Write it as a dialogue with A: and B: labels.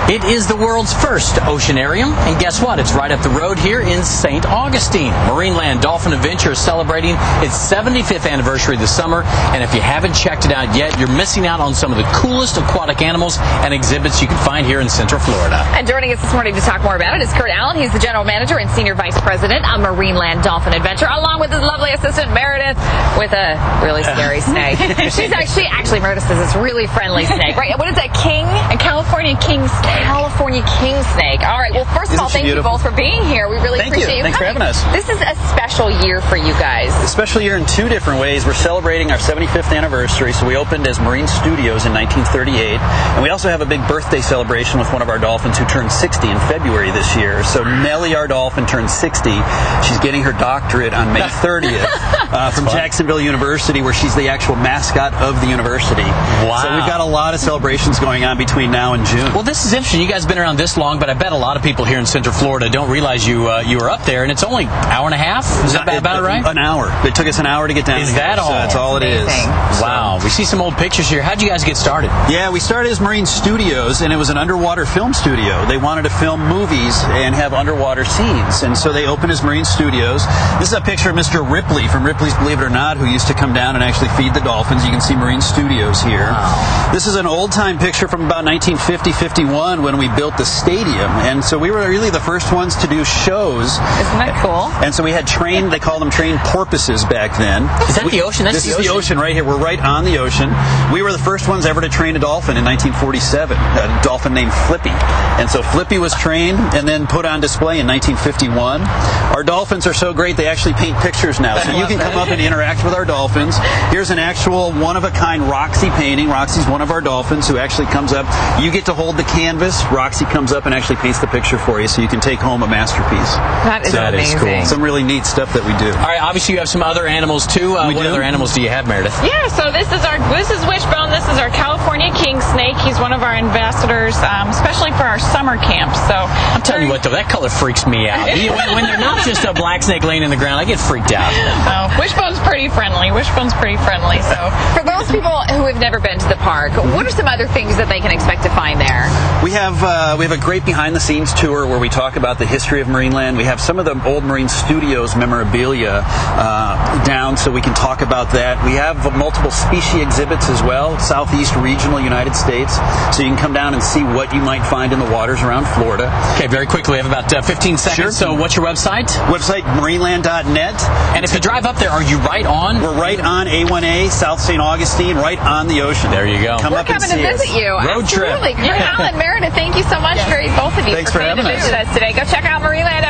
A: It is the world's first oceanarium, and guess what? It's right up the road here in St. Augustine. Marineland Dolphin Adventure is celebrating its 75th anniversary this summer, and if you haven't checked it out yet, you're missing out on some of the coolest aquatic animals and exhibits you can find here in Central Florida.
B: And joining us this morning to talk more about it is Kurt Allen. He's the General Manager and Senior Vice President of Marineland Dolphin Adventure, along with his lovely assistant, Meredith, with a really scary snake. She's actually Meredith says it's a really friendly snake, right? What is that, a California king snake? California king snake. All right. Well, first of all, thank you both for being here. We really appreciate you
C: Thanks
B: coming.
C: for having us.
B: This is a special year for you guys.
C: A special year in two different ways. We're celebrating our 75th anniversary, so we opened as Marine Studios in 1938, and we also have a big birthday celebration with one of our dolphins who turned 60 in February this year. So Nellie, our dolphin, turned 60. She's getting her doctorate on May 30th from Jacksonville University, where she's the actual mascot of the university.
A: Wow.
C: So we've got a lot of celebrations going on between now and June.
A: Well, this is interesting. You guys have been around this long, but I bet a lot of people here in Central Florida don't realize you were up there, and it's only an hour and a half? Is that about right?
C: An hour. It took us an hour to get down.
A: Is that all?
C: So that's all it is.
A: Wow. We see some old pictures here. How'd you guys get started?
C: Yeah, we started as Marine Studios, and it was an underwater film studio. They wanted to film movies and have underwater scenes, and so they opened as Marine Studios. This is a picture of Mr. Ripley from Ripley's Believe It or Not, who used to come down and actually feed the dolphins. You can see Marine Studios here. Wow. This is an old-time picture from about 1950-51 when we built the stadium, and so we were really the first ones to do shows.
B: Isn't that cool?
C: And so we had they called them trained porpoises back then.
A: Is that the ocean?
C: This is the ocean right here. We're right on the ocean. We were the first ones ever to train a dolphin in 1947, a dolphin named Flippy. And so Flippy was trained and then put on display in 1951. Our dolphins are so great they actually paint pictures now. So you can come up and interact with our dolphins. Here's an actual one-of-a-kind Roxy painting. Roxy's one of our dolphins who actually comes up. You get to hold the canvas. Roxy comes up and actually paints the picture for you so you can take home a masterpiece.
B: That is amazing.
A: Cool.
C: Some really neat stuff that we do.
A: All right, obviously you have some other animals too. What other animals do you have, Meredith?
D: Yeah, so this is Wishbone. This is our California king snake. He's one of our ambassadors, especially for our summer camps. So
A: I'm telling you what, though, that color freaks me out. When they're not just a black snake laying in the ground, I get freaked out.
D: Wishbone's pretty friendly. So
B: for those people who have never been to the park, what are some other things that they can expect to find there?
C: We have a great behind-the-scenes tour where we talk about the history of Marineland. We have some of the old Marine Studios memorabilia down, so we can talk about that. We have multiple species exhibits as well, Southeast Regional United States, so you can come down and see what you might find in the waters around Florida.
A: Okay, very quickly, we have about 15 seconds.
C: Sure.
A: So what's your website?
C: Website, MarineLand.net.
A: And if you drive up there, are you right on?
C: We're right on A1A, South St. Augustine, right on the ocean.
A: There you go.
B: We're coming to visit you.
A: Road trip.
B: Absolutely. Kurt Allen, Meredith, thank you so much, both of you,
C: Thanks for
B: coming
C: having
B: to visit us today. Go check out Marineland